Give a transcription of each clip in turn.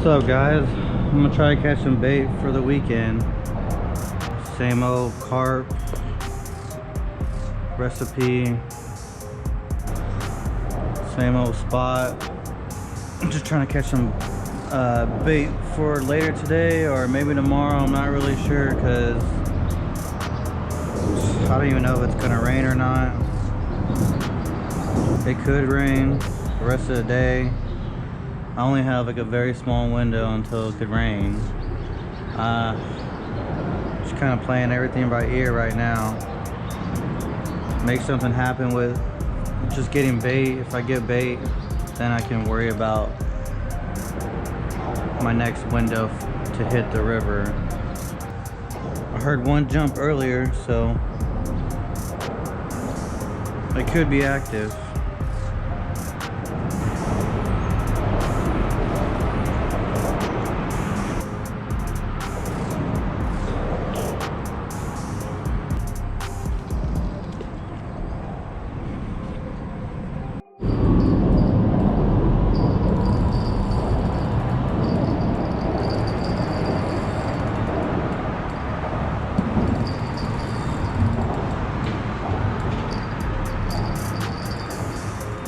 What's up, guys? I'm gonna try to catch some bait for the weekend. Same old carp recipe, same old spot. I'm just trying to catch some bait for later today or maybe tomorrow. I'm not really sure because I don't even know if it's gonna rain or not. It could rain the rest of the day. I only have like a very small window until it could rain. Just kind of playing everything by ear right now. Make something happen with just getting bait. If I get bait, then I can worry about my next window to hit the river. I heard one jump earlier, so it could be active.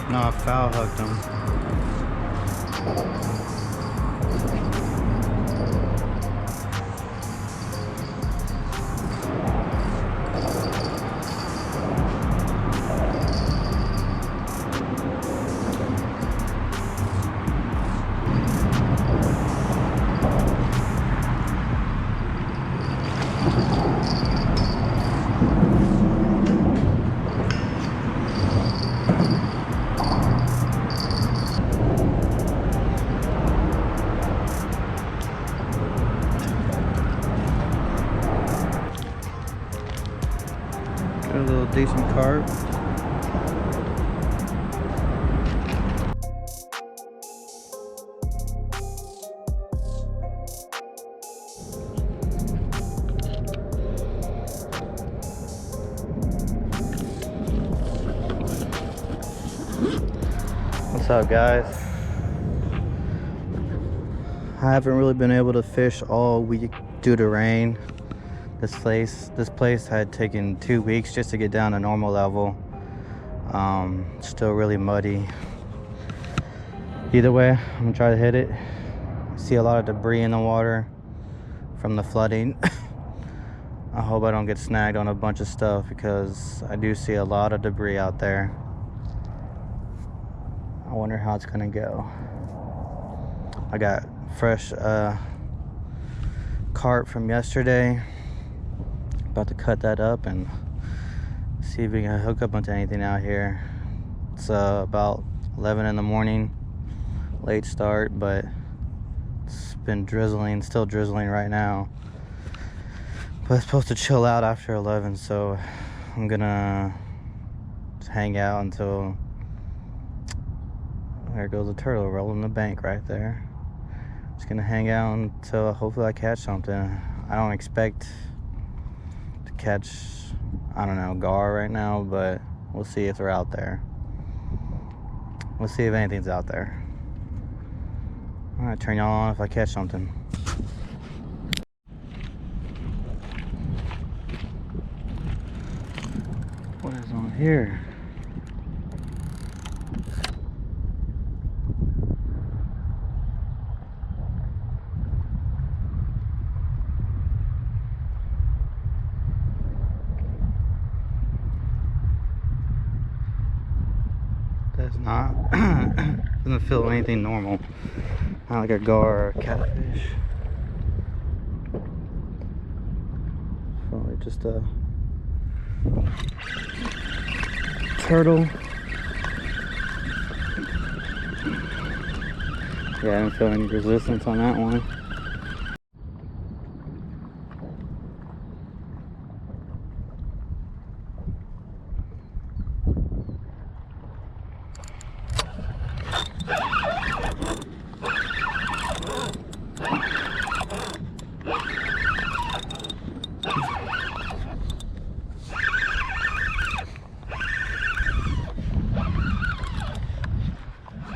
No, I foul hooked him. A little decent carp. What's up, guys? I haven't really been able to fish all week due to rain. This place had taken 2 weeks just to get down to normal level. Still really muddy. Either way, I'm gonna try to hit it. See a lot of debris in the water from the flooding. I hope I don't get snagged on a bunch of stuff because I do see a lot of debris out there. I wonder how it's gonna go. I got fresh carp from yesterday. About to cut that up and see if we can hook up onto anything out here. It's about 11 in the morning, late start, but it's been drizzling, still drizzling right now. But it's supposed to chill out after 11, so I'm gonna just hang out until, there goes a turtle rolling the bank right there. Just gonna hang out until hopefully I catch something. I don't expect catch, I don't know, gar right now, but we'll see if they're out there. We'll see if anything's out there. All right, turn y'all on if I catch something. What is on here? That's not, doesn't feel anything normal. Not like a gar or a catfish. Probably just a turtle. Yeah, I don't feel any resistance on that one.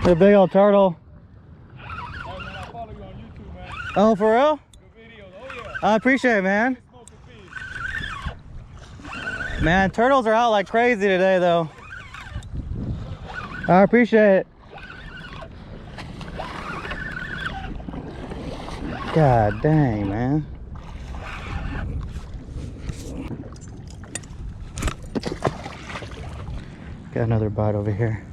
A big old turtle. Hey man, I follow you on YouTube. Oh, for real? Good videos. Oh yeah. I appreciate it, man. Man, turtles are out like crazy today, though. I appreciate it. God dang, man. Got another bite over here.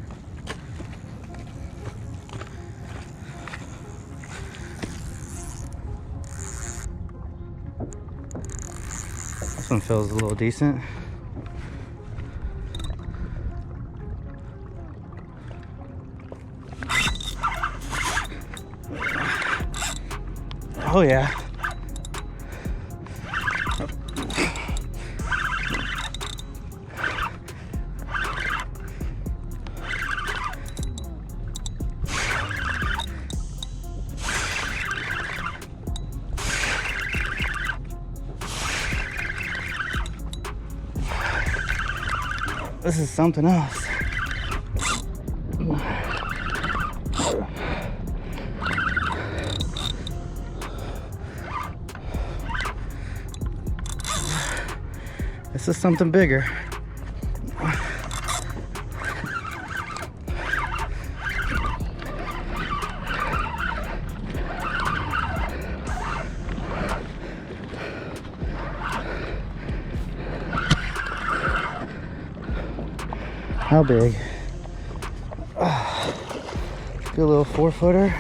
This one feels a little decent. Oh yeah. This is something else. This is something bigger. How big? Good little 4-footer.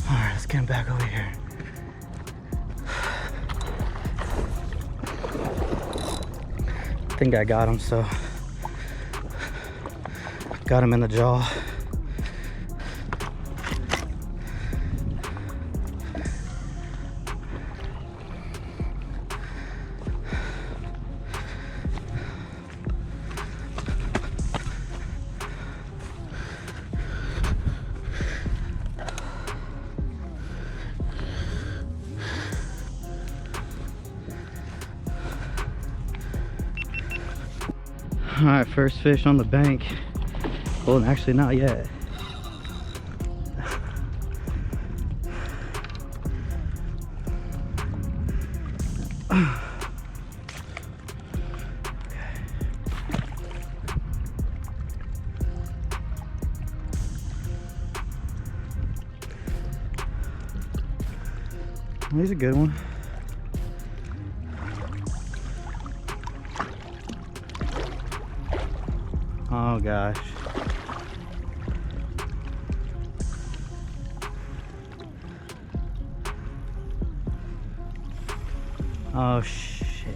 All right, let's get him back over here. I think I got him, so got him in the jaw. All right, first fish on the bank. Well, actually not yet. Well, he's a good one. Oh gosh. Oh shit.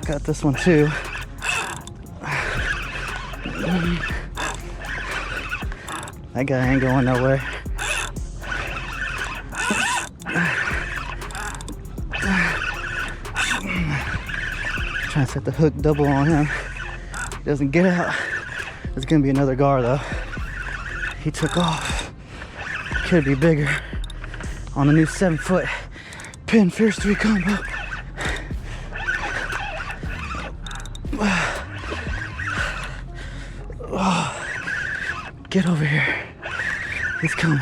Got this one too. That guy ain't going nowhere. Trying to set the hook double on him. He doesn't get out. It's gonna be another gar though. He took off. Could be bigger on the new 7-foot Penn Fierce 3 combo. Get over here. He's coming.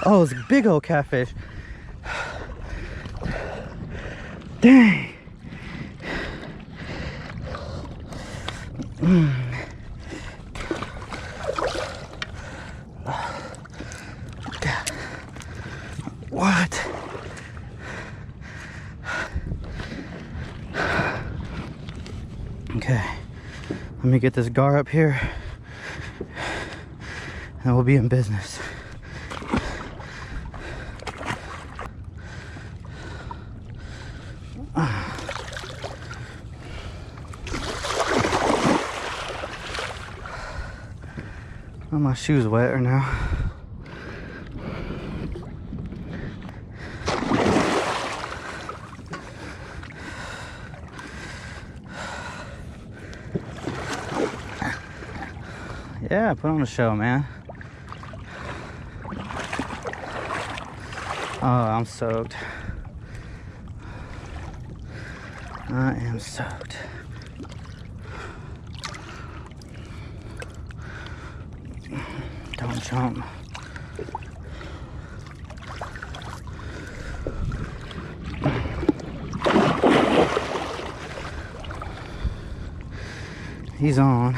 Oh, it's a big old catfish. Dang. What? Okay. Let me get this gar up here and we'll be in business. Oh, my shoes wet right now. Yeah, put on a show, man. Oh, I'm soaked. I am soaked. Don't jump. He's on.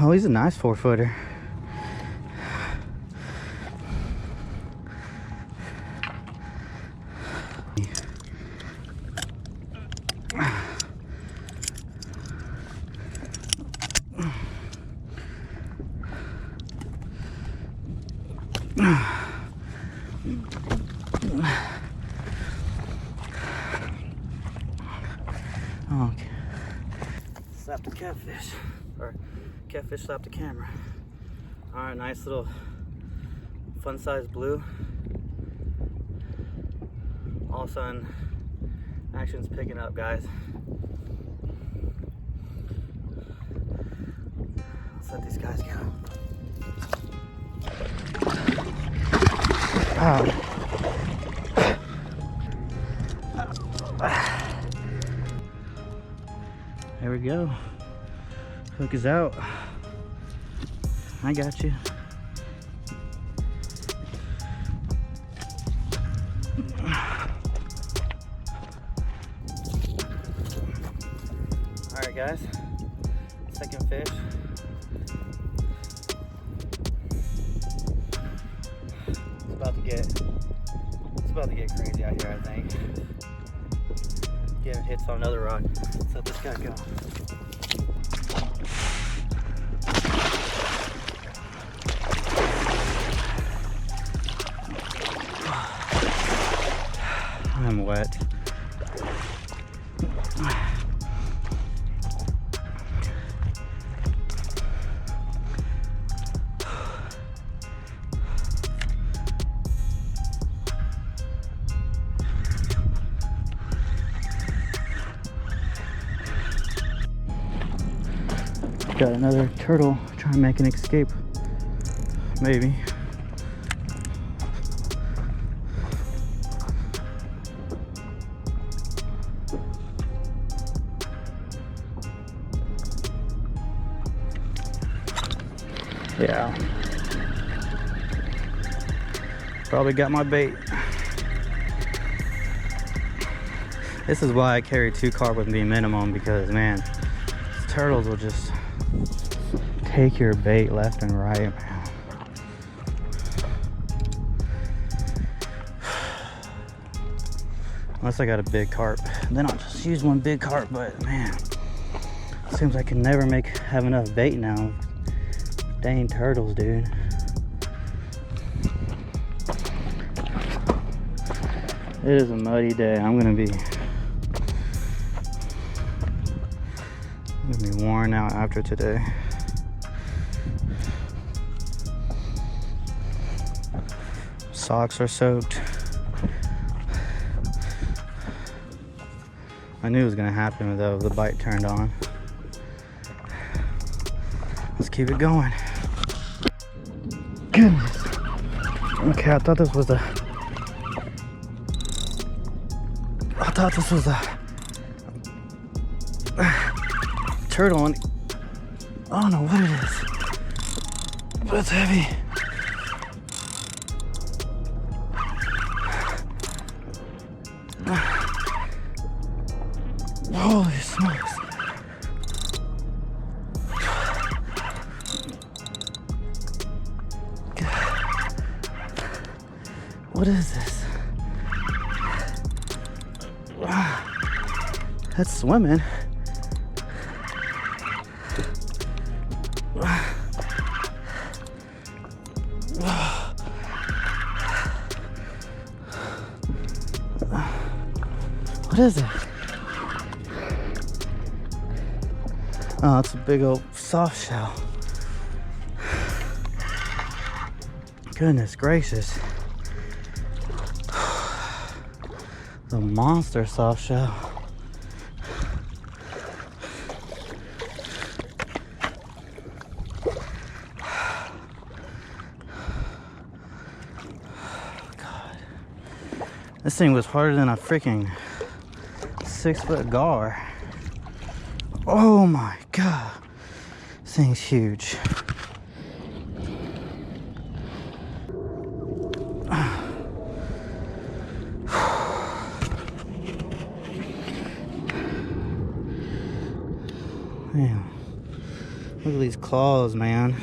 Oh, he's a nice 4-footer. Okay. Slap the catfish, or catfish slap the camera. All right, nice little fun-sized blue. All of a sudden, action's picking up, guys. Let's let these guys go. Oh. There we go. Hook is out. I got you. All right, guys. Second fish. It's about to get crazy out here, I think. Getting hits on another rod. Let's let this guy go. I'm wet. Got another turtle trying to make an escape. Maybe. Yeah. Probably got my bait. This is why I carry 2 carp with me minimum, because man, these turtles will just take your bait left and right, man. Unless I got a big carp, then I'll just use one big carp. But man, it seems I can never have enough bait now. Dang turtles, dude. It is a muddy day. I'm gonna be worn out after today. Socks are soaked. I knew it was gonna happen though if the bite turned on. Let's keep it going. Goodness. Okay, I thought this was a turtle, and I don't know what it is, but it's heavy. Holy smokes. What is this? That's swimming. What is it? Oh, it's a big old soft shell. Goodness gracious. The monster soft shell. God. This thing was harder than a freaking 6-foot gar. Oh my God. This thing's huge. Man, look at these claws, man.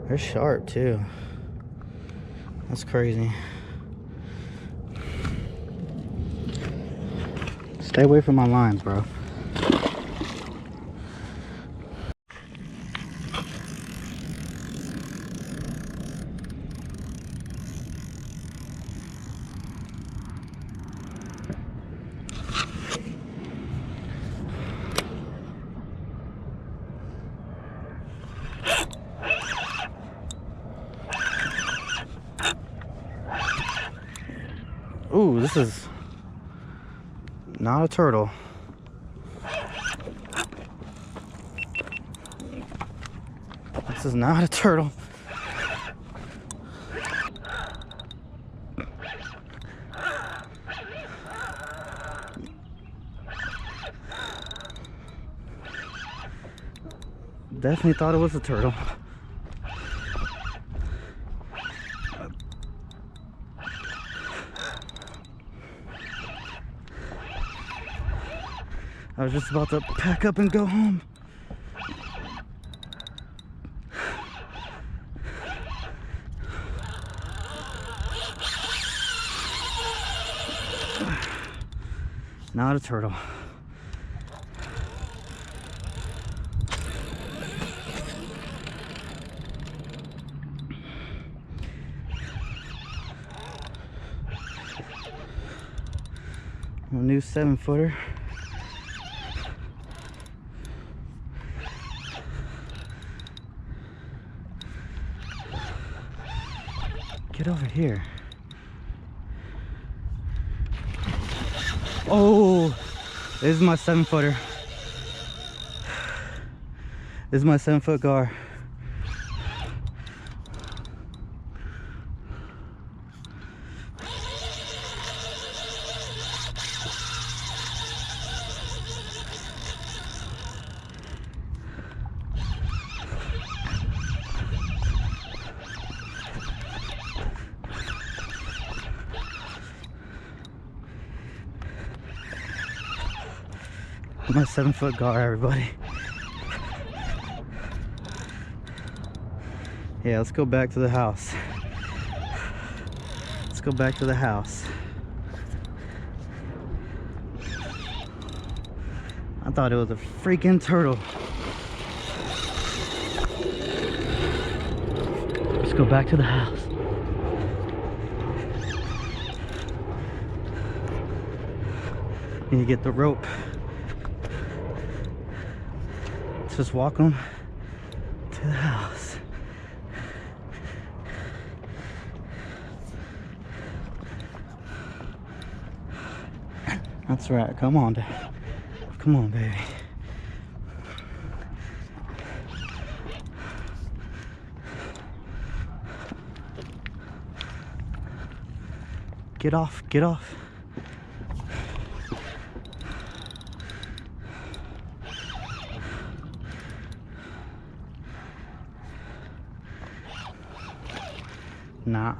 They're sharp too. That's crazy. Stay away from my lines, bro. Ooh, this is not a turtle. This is not a turtle. Definitely thought it was a turtle. I was just about to pack up and go home. Not a turtle. A new 7-footer. Get over here. Oh, this is my 7-footer. This is my 7-foot gar. My 7-foot gar, everybody. Yeah, let's go back to the house. Let's go back to the house. I thought it was a freaking turtle. Let's go back to the house. Need to get the rope. Let's just walk them to the house. That's right. Come on, Dad. Come on, baby. Get off. Get off. Nah.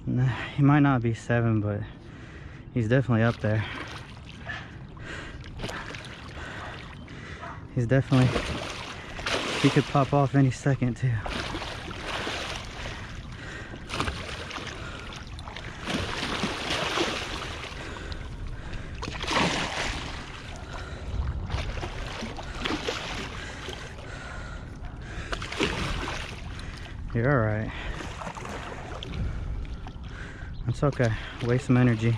Nah, he might not be 7, but he's definitely up there. He's definitely, he could pop off any second too. You're all right. It's okay. Waste some energy.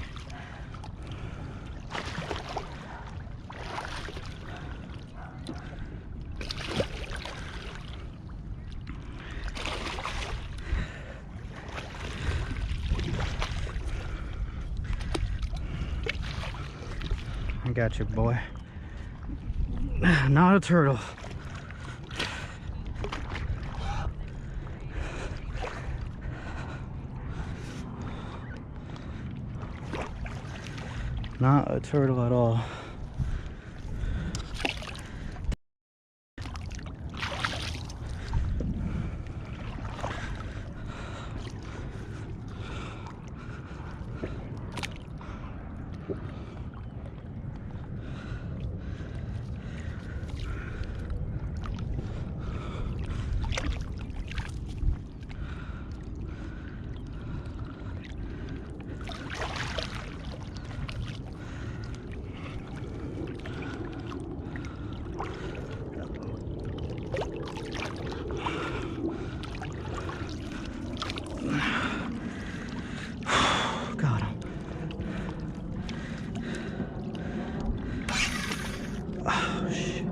I got you, boy. Not a turtle. Not a turtle at all. Got him. Oh, shit.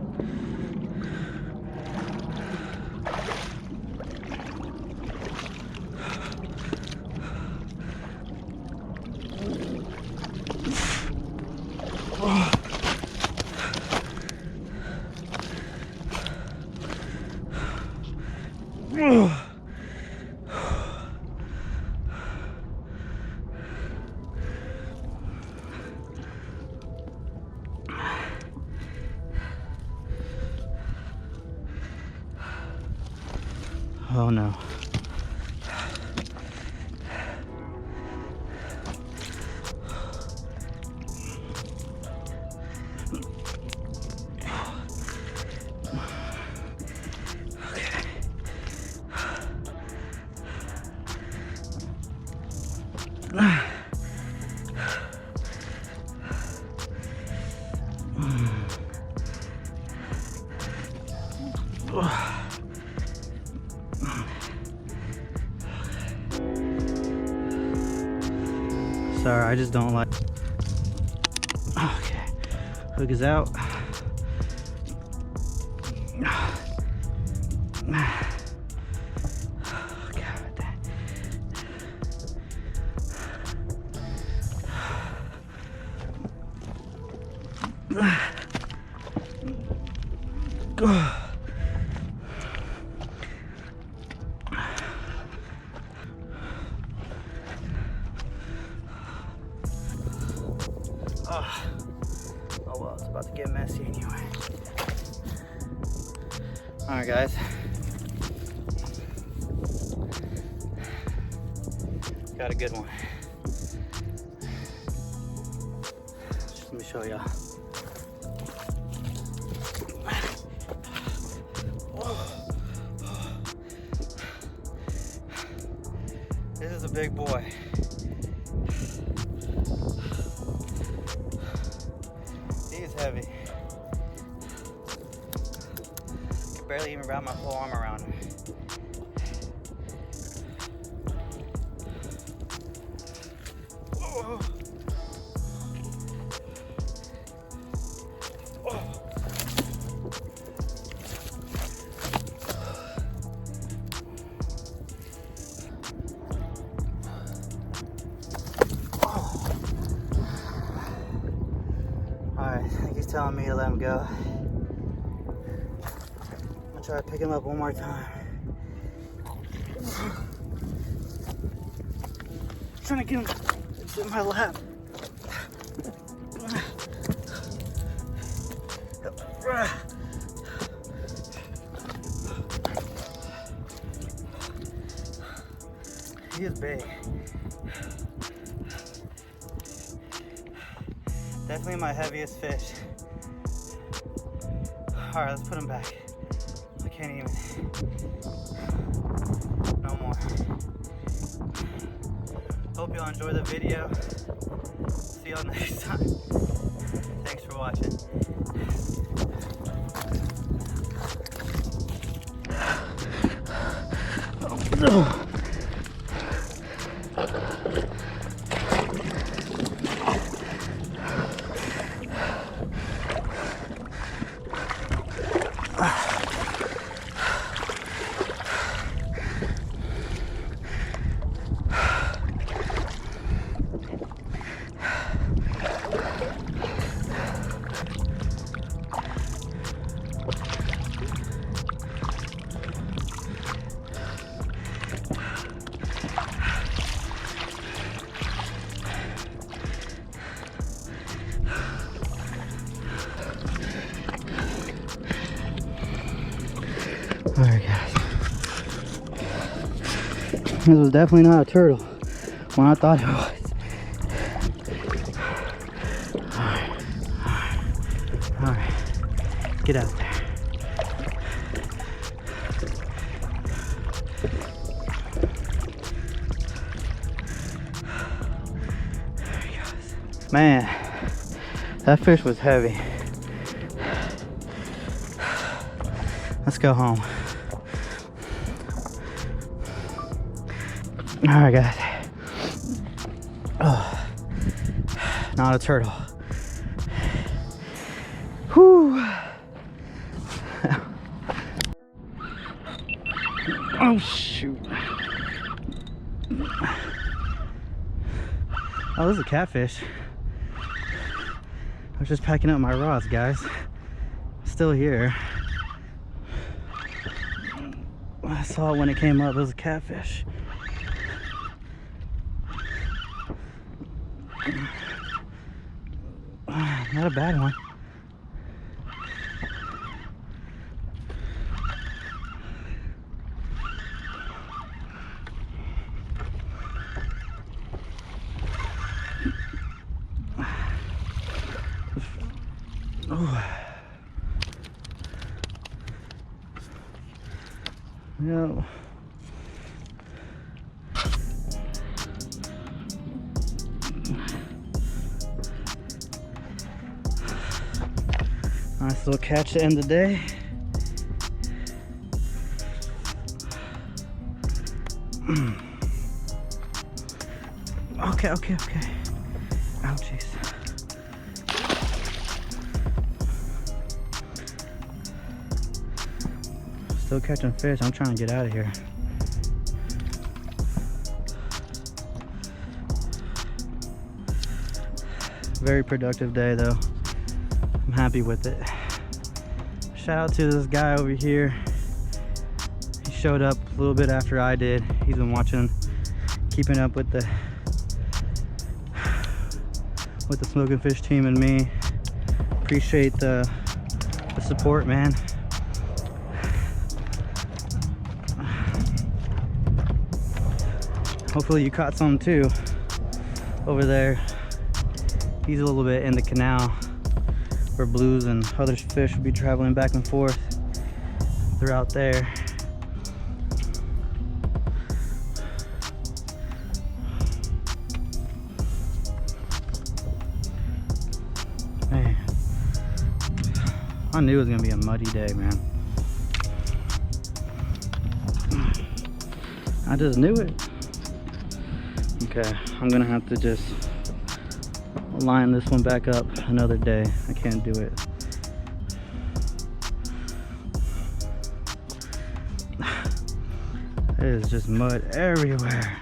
Oh no. Sorry, I just don't like. Okay, hook is out. Oh well, it's about to get messy anyway. Alright guys. Got a good one. Just let me show y'all. This is a big boy. He's heavy. I can barely even wrap my whole arm around him. Oh. Oh. Alright, he's telling me to let him go. I'm gonna try to pick him up one more time. I'm trying to get him in my lap. He is big. Definitely my heaviest fish. All right, let's put him back. I can't even. No more. Hope y'all enjoy the video. See y'all next time. Thanks for watching. Oh. This was definitely not a turtle when I thought it was. All right. Get out there. There he goes. Man, that fish was heavy. Let's go home. All right, guys. Oh, not a turtle. Whew. Oh, shoot. Oh, this is a catfish. I was just packing up my rods, guys. Still here. I saw it when it came up. It was a catfish. Not a bad one. Oh. Yeah. Nice little catch to end the day. Okay. Ouchies. Still catching fish. I'm trying to get out of here. Very productive day though. I'm happy with it. Shout out to this guy over here. He showed up a little bit after I did. He's been watching, keeping up with the Smoking Fish team and me. Appreciate the support, man. Hopefully you caught some too over there. He's a little bit in the canal where blues and other fish will be traveling back and forth. They're out there. Man, I knew it was gonna be a muddy day, man. I just knew it. Okay, I'm gonna have to just line this one back up another day. I can't do it. There's just mud everywhere.